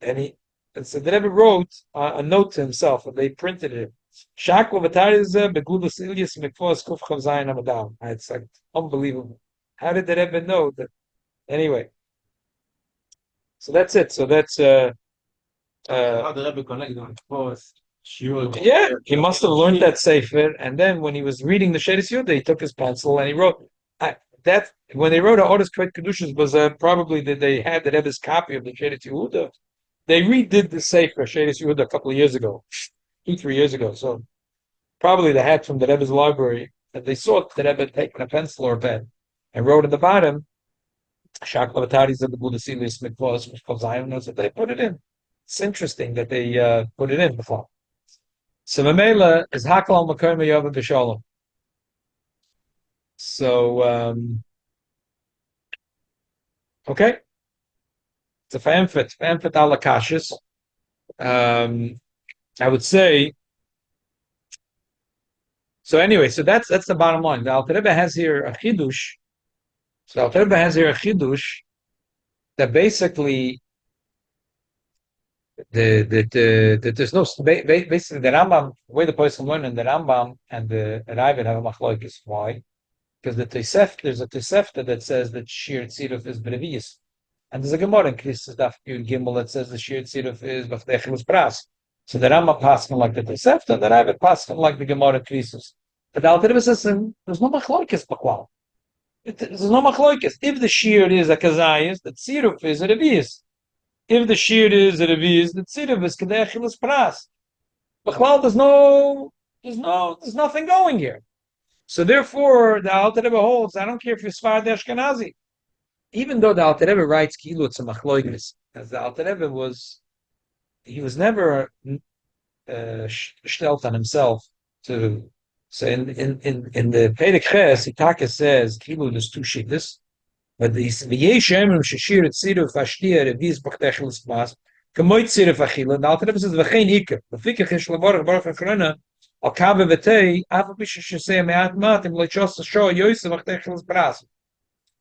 so the Rebbe wrote a note to himself, and they printed it. Shakwa v'tarize begludas ilyas mikvos kuf chav zayin amadam. It's like unbelievable. How did the Rebbe know that? Anyway, so that's it. So that's How the Rebbe connected on course. yeah, he must have learned that sefer, and then when he was reading the Sheres Yehuda, he took his pencil and he wrote. That when they wrote Orders Kveit Kedushas was probably that they had the Rebbe's copy of the Sheres Yehuda. They redid the sefer Sheres Yehuda a couple of years ago, 2-3 years ago. So probably they had from the Rebbe's library, and they saw the Rebbe taking a pencil or a pen and wrote at the bottom, Shaklavataris of the Budasilis Mikvos Zayon, so they put it in. It's interesting that they put it in before. So Mamela is Hakal Makom Yova B'Shalom. So okay. It's a fanfit ala kashis. I would say. So anyway, so that's the bottom line. The Alter Rebbe has here a chidush. So Alter Rebbe has here a chidush that basically there's no basically the Rambam, the way the person learned in the Rambam and the Ravid have a machlokes. Why? Because there's a Tosefta that says that Shir Tziruf is Brevius. And there's a Gemara in Krisis Daf Yud Gimel that says the Shir Tziruf is B'chtechilus Pras. So the Rambam passing like the Tosefta, and the Ravid passing like the Gemara in Krisis. But the Alter Rebbe says there's no machlokes b'kwal. There's no machlokes. If the Shir is a Kazayis, the Tziruf is a Revius. If the Shir is a Revius, the Tziruf is Kedechilus Pras. B'kwal, there's nothing going here. So therefore, the Alter Rebbe holds, I don't care if you're Sfarad Ashkenazi. Even though the Alter Rebbe writes Kilu it's a Machloikis, as the Alter Rebbe he was never shtelt on himself to say, in the Perek Ches, Itaka says, Kilu, there's two shittas, but the V'yesh Emrim Sheshir Tziruf Ashtiya Reviz B'chtechel Spas, Kamoy Tziruf Achila, the Alter Rebbe says, V'chein Iker, V'fikach Ish Lavarach Baruch HaChrona, Al Kave V'tei, Afa Pisha Shesei Me'at Matim, L'chos Shoah Yosef B'chtechel Spas.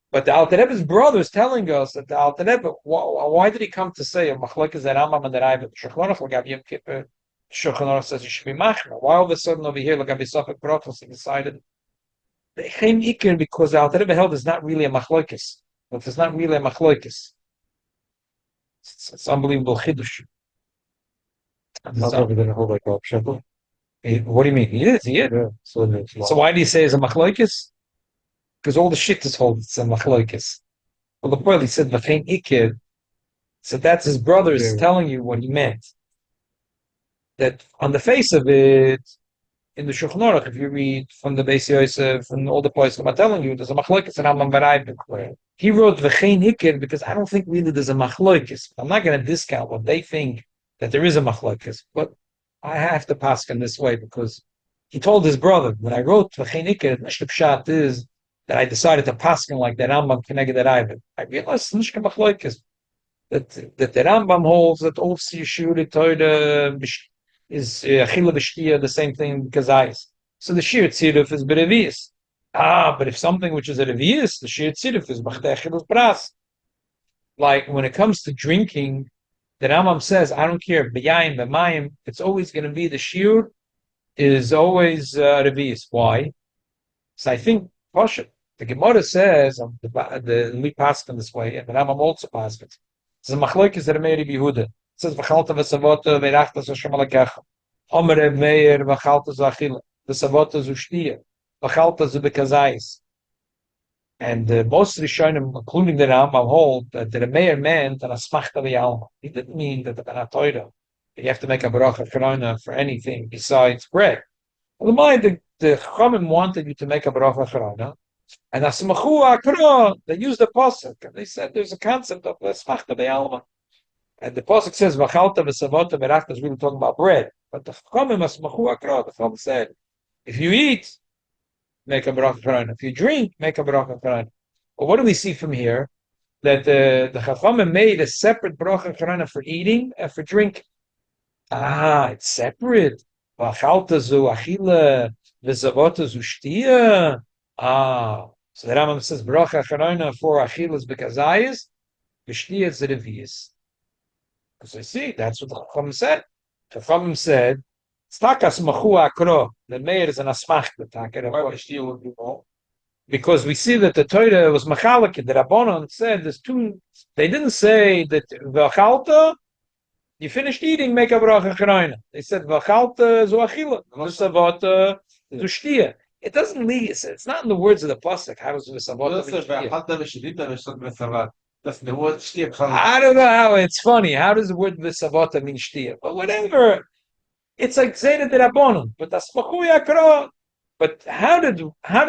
But the Alter Rebbe's brother is telling us that the Alter Rebbe, why did he come to say a machlokes the Rambam and the Ravid? Shulchan Aruch L'gav Yom Kippur, Shulchan Aruch says you should be machmer. Why all of a sudden over here L'gav Yisafek Berachos he decided they came ikir because the Alter Rebbe held is not really a machlokes. But it's not really a machlokes. It's unbelievable chiddush. Not over there hold like Rob Sheppel. What do you mean? He is. Yeah. So why do you say it's a machlokes? Because all the shit is hold it's a machlokes. Well, the point he said v'chein ikir. So that's his brothers telling you what he meant. That on the face of it, in the Shulchan Aruch, if you read from the Beis Yosef and all the places I'm telling you, there's a machlokes and Rambam Baraib. He wrote v'chein ikir because I don't think really there's a machlokes. I'm not going to discount what they think that there is a machlokes, but I have to pass in this way because he told his brother when I wrote v'chein ikir, the pshat is that I decided to paskin like the Rambam Keneged the Ravid. I realized Nishka Machlokes that the Rambam holds that all Shiri Torah is Achila B'Shtiya, the same thing Kazayis. So the Shir Tziruf is Berevius. But if something which is a Revius, the Shir Tziruf is B'chtechilus Pras. Like when it comes to drinking, the Rambam says, I don't care, B'yayim, B'mayim, it's always going to be the Shir is always Revius. Why? So I think Pasha. The Gemara says, we pass in this way, and the Rambam also passes. It says, Machlokes that Meir Yehуда. It says, V'chalta v'savota v'rachta Hashem alakecha. Omer Meir v'chalta z'achila. V'savota z'ushtiya. V'chalta z'bekazayis. And most Rishonim, including the Rambam, hold that the Meir meant an asmachta v'yalma. He didn't mean that the Torah you have to make a baracha chorona for anything besides bread. Well, the Chachamim wanted you to make a baracha chorona. And Asmachu Akra, they used the pasuk, and they said there's a concept of Smachta Be'alma. And the pasuk says V'chalta v'savota v'rachta is really talking about bread. But the Chachamim Asmachu Akra, the Chachamim said, if you eat, make a baracha chorona. If you drink, make a baracha chorona. Well, what do we see from here? That the Chachamim made a separate baracha chorona for eating and for drinking. It's separate. V'chalta zu achila v'savota zu shtiya. So the Rambam says Bracha Charona for Achilas Bekazayis, B'Shtiyas Revius. Because I see that's what the Chachamim said. The Chachamim said Stakas machu akro. The mayor is an asmach. Why would she would be more? Because we see that the Torah was machalak. The Rabbanon said there's two. They didn't say that v'achalta. You finished eating, make a bracha chreina. They said v'achalta zu achila, v'savota zu shtia. It doesn't lead. It's not in the words of the pasuk. How does v'savota shtia? That's the word shtia. I don't know how it's funny. How does the word v'savota mean shtia? But whatever. It's like Zayda de Rabbanon, but that's Yakra. But how did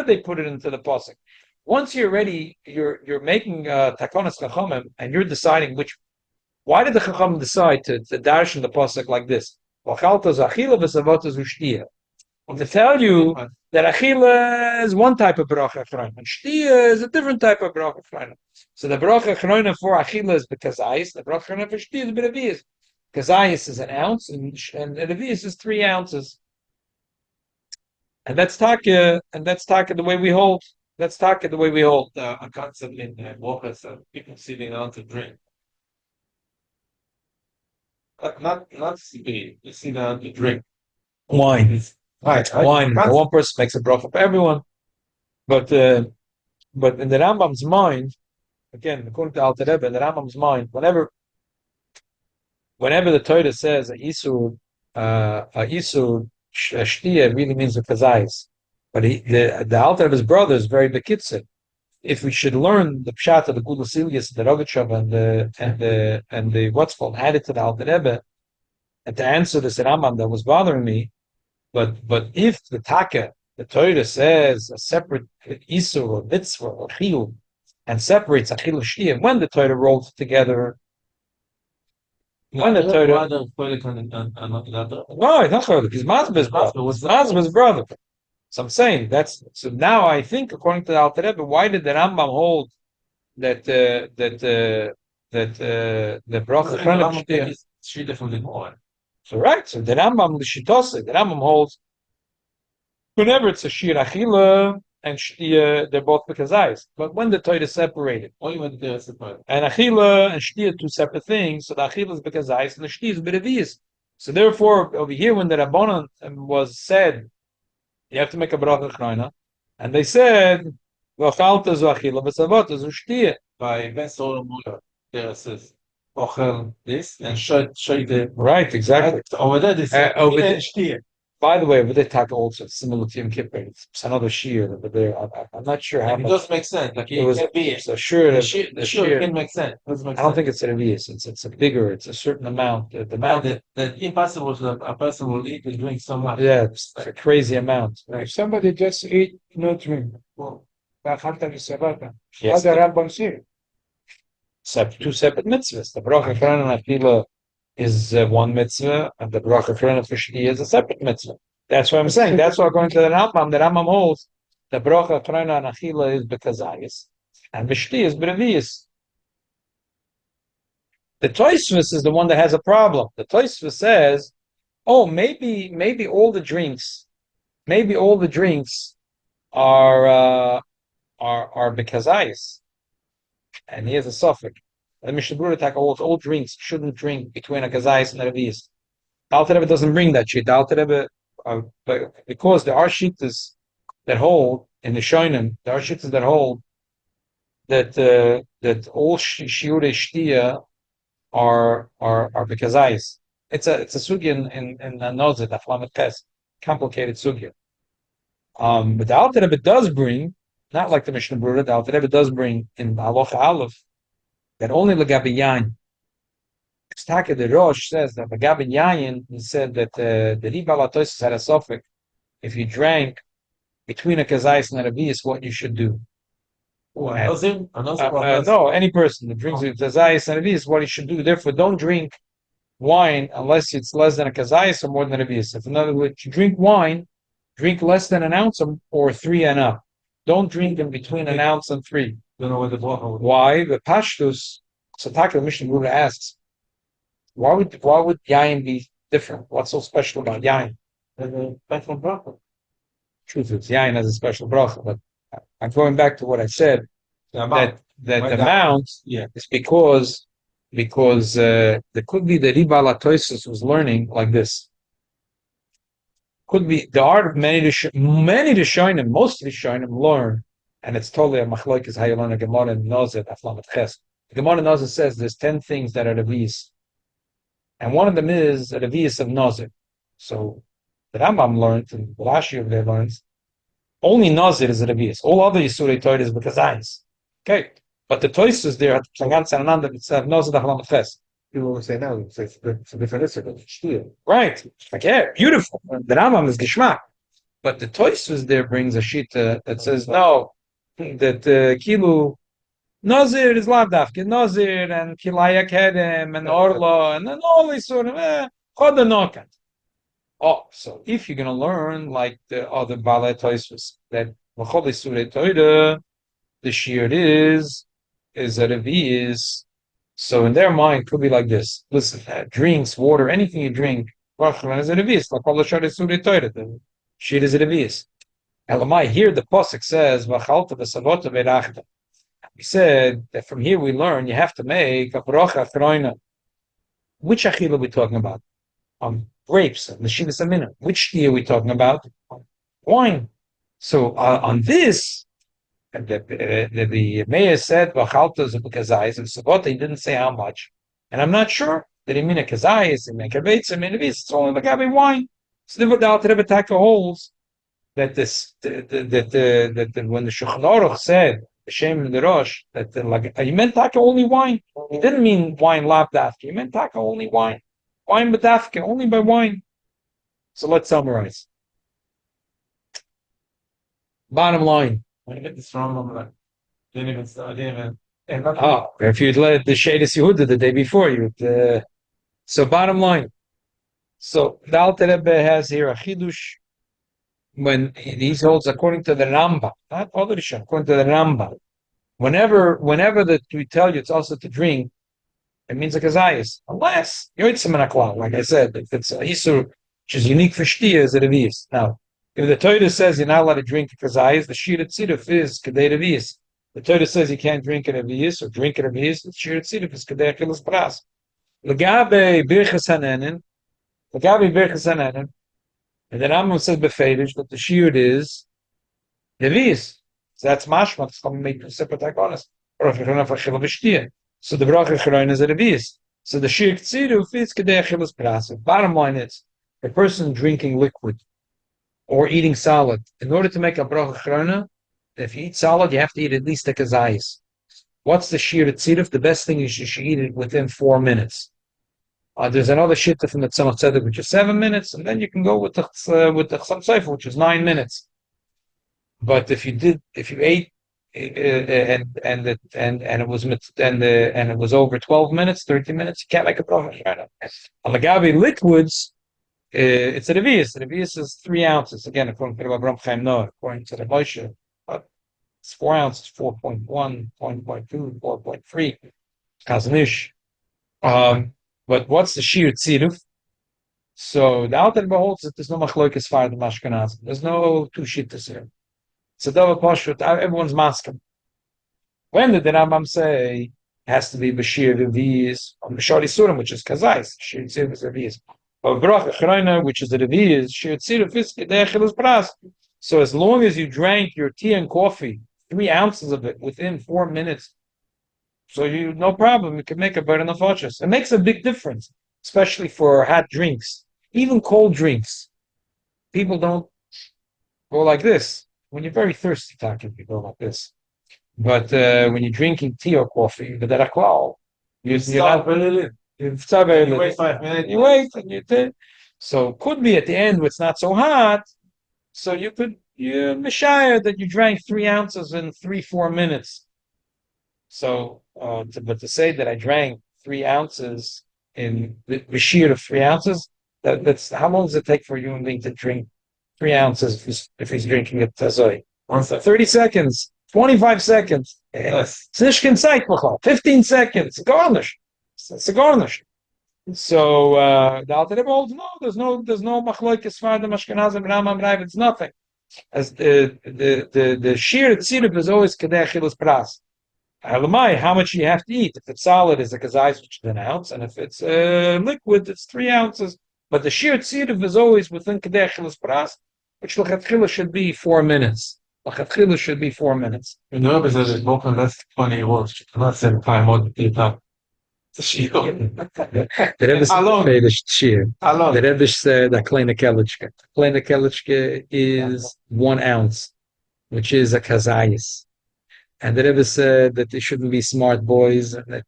they put it into the pasuk? Once you're ready, you're making takonas chachamim, and you're deciding which. Why did the chachamim decide to dash in the pasuk like this? To tell you that achila is one type of bracha chroina, and shtia is a different type of bracha chroina. So the bracha chroina for achila is bekazayis, the bracha chroina for shtia is berevius. Kazayas is an ounce, and revius is 3 ounces. And that's taka the way we hold. That's taka the way we hold. A concept in Walkers of people sitting down to drink. Not speed, you sit down to drink. Wine. Right. Wine. One person makes a bracha for everyone. But in the Rambam's mind, again, according to Alter Rebbe, in the Rambam's mind, whenever the Torah says a isur shtia really means a kazayis, but the Alter of his brother is very bekitzer. If we should learn the pshat of the Gudasilius, the Rogachev, and the what's called added to the Alter Rebbe, and to answer this Rambam that was bothering me, but if the Torah says a separate isur or mitzvah or chiyuv and separates achil shtia, when the Torah rolls together. When the Torah, no, it's not Cholik. He's Mazbeh's brother. Mazbeh's brother. So I'm saying so. Now I think, according to the Alter Rebbe, why did the Rambam hold that the bracha chronik is shita from the Gemara? So right. So the Rambam holds whenever it's a shir achila and shtia, they're both bekazayis. But when the Torah is separated, Only when they're separated. And achila and shtia, 2 separate things. So the achila is bekazayis and the shtia is berevius. So therefore, over here, when the Rabbanon was said, you have to make a bracha chroina, and they said, v'achalta zu achila, v'savota zu shtia. By Ben Solomon, there says, ochel this and shoy. Right, exactly. Over there, they say, over there- shtia. By the way, over there, talk also similar to Yom Kippur. It's another shiur over there. I'm not sure how It much. does make sense. Like It was can be. so sure. The shiur can make sense. I don't think it's a revius. It's a bigger. It's a certain amount. The amount. That impossible that a person will eat and drink so much. Yeah, it's a crazy amount. If somebody just eat, no drink. Well, V'achalta v'savata. How Yes, the Rambam say? 2 separate mitzvahs. The bracha chronon achila is one mitzvah, and the bracha chronon for shtia is a separate mitzvah. That's what I'm saying. That's why according to the Rambam holds the bracha chronon achila is bekazayis, and shtia is berevius. The Tosfos is the one that has a problem. The Tosfos says, "Oh, maybe all the drinks are bekazayis," and he has a suffix. The Mishnah Berurah attack all drinks shouldn't drink between a kazayis and a revius. The Alter Rebbe doesn't bring that shit. The Alter Rebbe, but because there are shittas that hold in the Shonim, there are shittas that hold that all shiurei shtia are bekazayis. It's a sugya in Nozet Aflamet Ches, complicated sugya. But the Alter Rebbe does bring, not like the Mishnah Berurah, the Alter Rebbe does bring in Halacha Aleph that only Lagabi Yain. Staka the Rosh says that Lagabi Yain, he said that the Riba Latosis had a suffix. If you drank between a kazayis and a revius, what you should do. no, Any person that drinks with kazayis and a revius, what he should do. Therefore, don't drink wine unless it's less than a kazayis or more than a revius. If in other words, you drink wine, drink less than an ounce or 3 and up. Don't drink in between an ounce and 3. Don't know what the bracha. Why? The Pashtus, Sataka Mishnah Berurah asks, why would yain be different? What's so special about yain? Special bracha. Truth is, yain has a special bracha, but I'm going back to what I said, that the amount is because there could be the Riba Latoisus was learning like this. could be the art of many Rishonim, most Rishonim learn, and it's totally a machlokes how you learn a Gemara in Nozir, Aflamet Ches. The Gemara in Nozir says there's 10 things that are revius, and one of them is a revius of Nozir. So the Rambam learned, and Berachos Shiur there learns, only Nozir is a revius. All other Yisurei Torah is because eyes. Okay, but the Toysus there at Plangan Sananda itself Nozir Aflamet Ches. People will say no, it's a different issue. Right. Okay, beautiful. The Rambam is Gishmak. But the Toysus there brings a shita that says no, that Kilu Nazir is Lavdafke, Nazir and Kilaya Kedem and Orla and then all these sort of Chodanokat. Oh, so if you're gonna learn like the other Balei Toysus that V'chol Surei Torah, the shear is that if he is. So in their mind, it could be like this. Listen, drinks, water, anything you drink, is a revius. Like all the shari suri Torah, the shit is a revius. Elamai, here the pasuk says, "V'chalta v'savota v'rachta." We said that from here we learn you have to make a bracha chroina. Which achil are we talking about? Grapes, the shivas amina. Which tea are we talking about? Wine. So on this. And the mayor said Vachaltas of Kazais and Sabota, he didn't say how much. And I'm not sure that he mean a Kazais and make a Bates and it's only the Gabi wine. So the Rebbe Taka holds that this that when the Shulchan Aruch said the Shem and the Rosh that he meant Taka only wine. He didn't mean wine lav dafke. He meant Taka only wine. Wine but dafke, only by wine. So let's summarize. Bottom line. I get this wrong, but didn't even start even. If you'd let the Shadis Yehuda the day before you. So bottom line. So the Alter Rebbe has here a chidush when he holds according to the Rambam, not other Rishon, according to the Rambam. Whenever that we tell you it's also to drink, it means a kazayis. Unless you're like I said, if it's a isur which is unique for shtia, is a revius. Now, if the Torah says you're not allowed to drink a kazayis, the shir tziduf is kadei revius. The Torah says you can't drink a revius or drink a revius, the shir tziduf is kadei achilas pras. Legabe birchas hanenin, and the Rambam says befedish that the shiur is revius. So that's mashma. It's going to make two separate iconas. So the bracha choroin is a revius. So the shir tziduf is kadei achilas pras. Bottom line is, a person drinking liquid or eating salad, in order to make a bracha chorona, if you eat salad, you have to eat at least a kazayis. What's the shir tziduf? The best thing is you should eat it within 4 minutes. There's another shitta from the Tzemach Tzedek, which is 7 minutes, and then you can go with the Chasam Sofer, which is 9 minutes. But if you ate and it was over 12 minutes, 13 minutes, you can't make a bracha chorona. Alagabi liquids. It's a revius. The revius is 3 ounces. Again, according to the Abraham Chaim Noah, according to the Moshe, it's 4 ounces, 4.1, 4.2, 4.3. Kazanish. But what's the shir tziduf? So the Alter Rebbe holds that there's no machlokas far the Mashkenaz. There's no two shittas here. It's a double pashut. Everyone's masking. When did the Rambam say it has to be b'shir revius on b'shari surim, which is kazais? Shir tziduf is revius. But bracha chorona, which is the revius, shir tziduf is kedei achilas pras. So as long as you drank your tea and coffee, 3 ounces of it within 4 minutes, so no problem, you can make a better nefashos. It makes a big difference, especially for hot drinks, even cold drinks. People don't go like this. When you're very thirsty, talking, you go like this. But when you're drinking tea or coffee, you wait 5 minutes. You wait, and you take. So could be at the end where it's not so hot. So you're mishayah that you drank 3 ounces in 3-4 minutes. So, but to say that I drank 3 ounces in the shear of 3 ounces, that's how long does it take for a human being to drink 3 ounces if he's drinking it tazoi? 30 seconds, 25 seconds. Yes. 15 seconds. Garnish. It's a garnish. So the Alter Rebbe holds no. There's no machlokes far the Mashkenazim Rambam Rav. It's nothing. As the sheer tziduf is always kedei achilas pras. How much you have to eat? If it's solid, is a kazayis which is an ounce, and if it's liquid, it's 3 ounces. But the sheer tziruf is always within Kedei Achilas Pras, which L'chatchila should be 4 minutes. L'chatchila should be 4 minutes. You know, because it's more than less 20 words. Not same time, more than time. It's a shiur. The Rebbe said How long? the sheer. How long? The Rebbe said that Kleine Kelitschke. Kleine Kelitschke is 1 ounce, which is a kazayis. And the Rebbe said that they shouldn't be smart boys, and it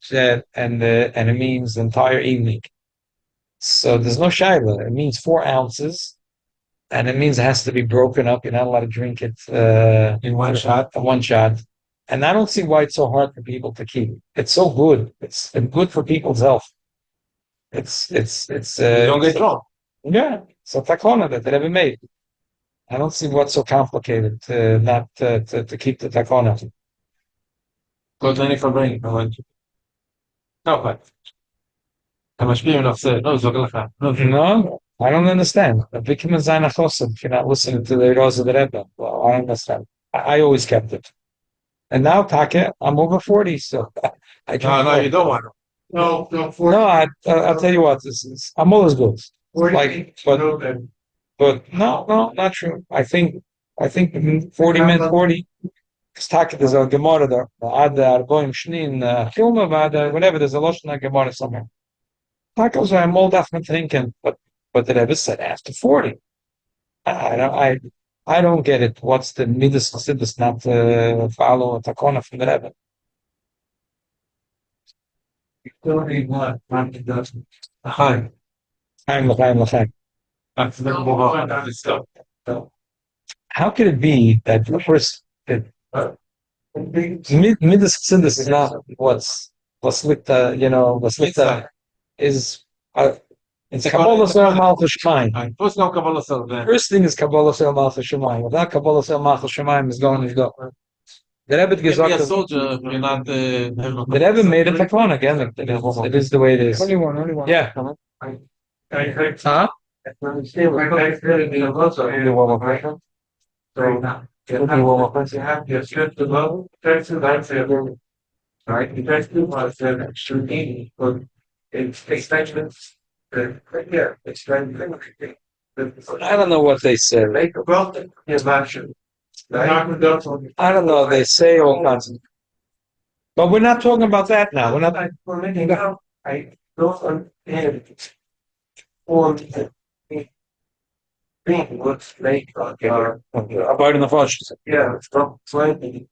means the entire evening. So there's no shaila. It means 4 ounces, and it means it has to be broken up. You're not allowed to drink it In one shot? One shot. And I don't see why it's so hard for people to keep. It's so good. It's good for people's health. It's You don't get drunk. yeah. So takona that they ever made. I don't see what's so complicated to keep the takona. Go to any for bringing. No, but. המשפיעים ונפסד, לא, זוג לך. No, I don't understand. If you're not listening to the Rosa the Rebbe, well, I don't understand. I always kept it. And now, Take, I'm over 40, so I drink No, more. you don't want to. No, 40. No, I'll tell you what, I'm always good. 40. Like, but no, not true. I think 40 men, 40. Because Take, there's a Gemara there, Ad Arboim Shnin, Chilma, whatever, there's a Lashon Gemara somewhere. Tacos are mold after thinking, but the Rebbe said after 40. I don't get it. What's the midas chassidus not to follow a takona from the Rebbe? You don't need one. Not to do. Hi. L'chaim. That's the move on to this stuff. How could it be that the first midas chassidus is not what's laslikta, is it's Kabbalah Sel Malchus Shemayim. First, no Kabbalah Sel then. First thing is Kabbalah Sel Malchus Shemayim. Without Kabbalah Sel Malchus Shemayim is going to go. The Rebbe You can be a gesagt, soldier if you're not. the Rebbe made a takon again. It is the way it is. Only one. Yeah. Huh? Right, you guys do want to extra meaning, but it's extensions. Yeah, it's trying to I don't know what they say. make a growth is action. I don't know. They say all kinds of. But we're not talking about that now. We're not. We're making out. I don't understand. Or being looks like About in the flesh. yeah, it's from slightly.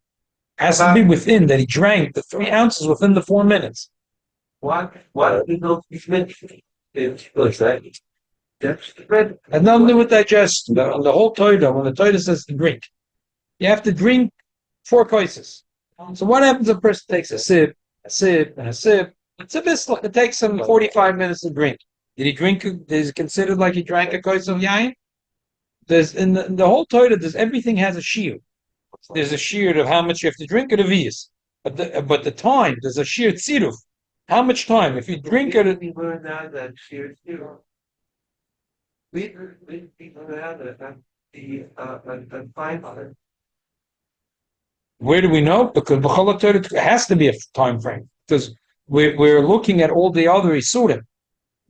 Has to be within that he drank the 3 ounces within the 4 minutes. What you know is meant it's like that's the bread. Has nothing to do with digestion. The whole Torah, when the Torah says to drink, you have to drink 4 kaises. So what happens if a person takes a sip, and a sip? It's a biscuit. It takes him 45 minutes to drink. Did he drink? Is it considered like he drank a kais of yain? There's in the whole Torah. Everything has a shiur. There's a shiur of how much you have to drink at a vias. But the time, there's a shiur tziruf. How much time? If you drink it, We learned that sheer zero. We learned that the 500. where do we know? Because b'chol Torah it has to be a time frame. Because we're looking at all the other isurim.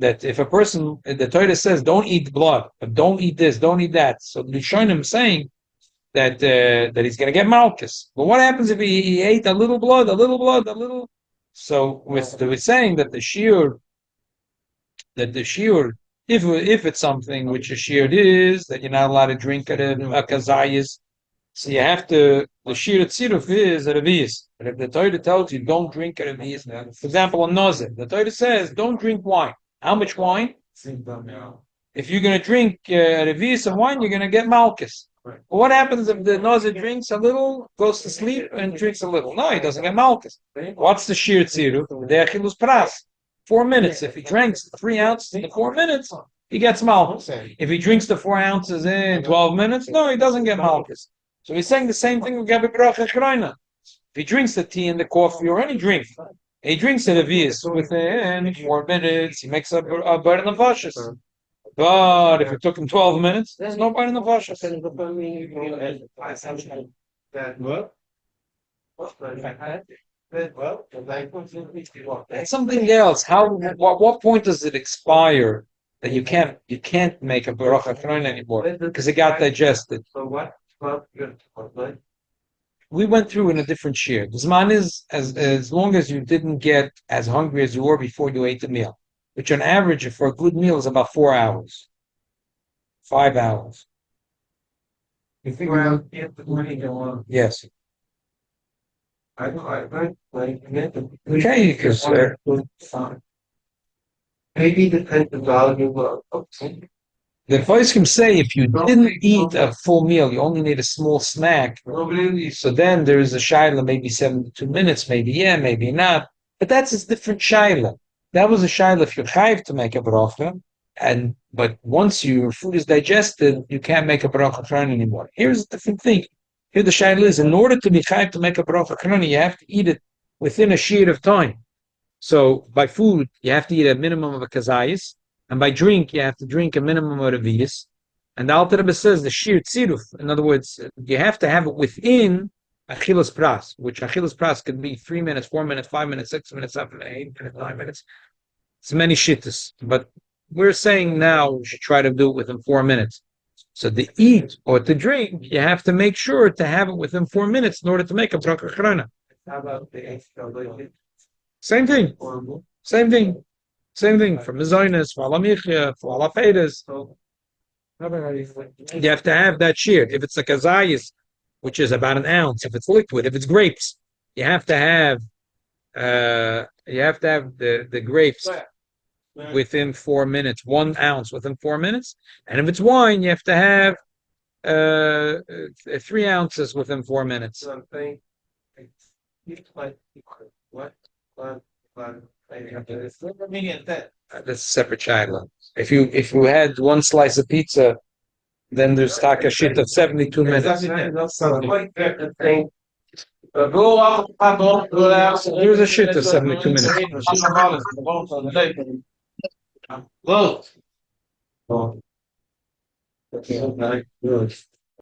That if a person, the Torah says, don't eat blood, but don't eat this, don't eat that. So the Rishonim saying that he's going to get malchus. But what happens if he ate a little blood? So we're saying that the shiur, if it's something which a shiur is, that you're not allowed to drink at a kazayis, so you have to, the shiur tziruf is at a vias. But if the Torah tells you don't drink at a vias, for example, a nozeh, the Torah says don't drink wine. How much wine? If you're going to drink a vias of wine, you're going to get malchus. Right. But what happens if the nozeh drinks a little, goes to sleep, and drinks a little? No, he doesn't get malchus. What's the sheer tziruf? The achilus pras. 4 minutes. If he drinks 3 ounces in 4 minutes, he gets malchus. If he drinks the 4 ounces in 12 minutes, no, he doesn't get malchus. So he's saying the same thing with Gabi Berachos Shiur. If he drinks the tea and the coffee or any drink, he drinks it avias within 4 minutes, he makes a burden of vashes. But if it took him 12 minutes, there's no burden of vashes. That's something else. What point does it expire that you can't make a Baruch HaChron anymore because it got digested. So what? 12 years, right? We went through in a different shiur. The Zman is as long as you didn't get as hungry as you were before you ate the meal, which on average for a good meal is about 4 hours, 5 hours. You think Well, if the money go on, Yes. I like, Okay, because maybe depends the value of something. the Poskim say if you didn't eat a full meal, you only need a small snack. So then there is a shaila, maybe 72 minutes, maybe yeah, maybe not. But that's a different shaila. That was a shaila if you're chayiv to make a bracha, but once your food is digested, you can't make a bracha chron anymore. Here's a different thing. Here the shaila is, in order to be chayiv to make a bracha chron, you have to eat it within a shiur of time. So by food, you have to eat a minimum of a kazayis, and by drink, you have to drink a minimum of a revius. And the Alter Rebbe says the shir tziruf. In other words, you have to have it within achilas pras, which achilas pras could be 3 minutes, 4 minutes, 5 minutes, 6 minutes, 7 minutes, 8 minutes, 9 minutes. It's many shittas, but we're saying now we should try to do it within 4 minutes. So to eat or to drink, you have to make sure to have it within 4 minutes in order to make a bracha chrona. How about the extra? Same thing. Same thing. Same thing for Mizonis, for Alamichya, for Alafedas. You have to have that shear. If it's a kazayis, which is about an ounce, if it's liquid, if it's grapes, you have to have the grapes within 4 minutes, 1 ounce within 4 minutes. And if it's wine, you have to have 3 ounces within 4 minutes. Something. What? That's a separate shaila. If you had 1 slice of pizza, then there's taka shit of 72 minutes. There's There's a shit of 72 minutes. Gלות.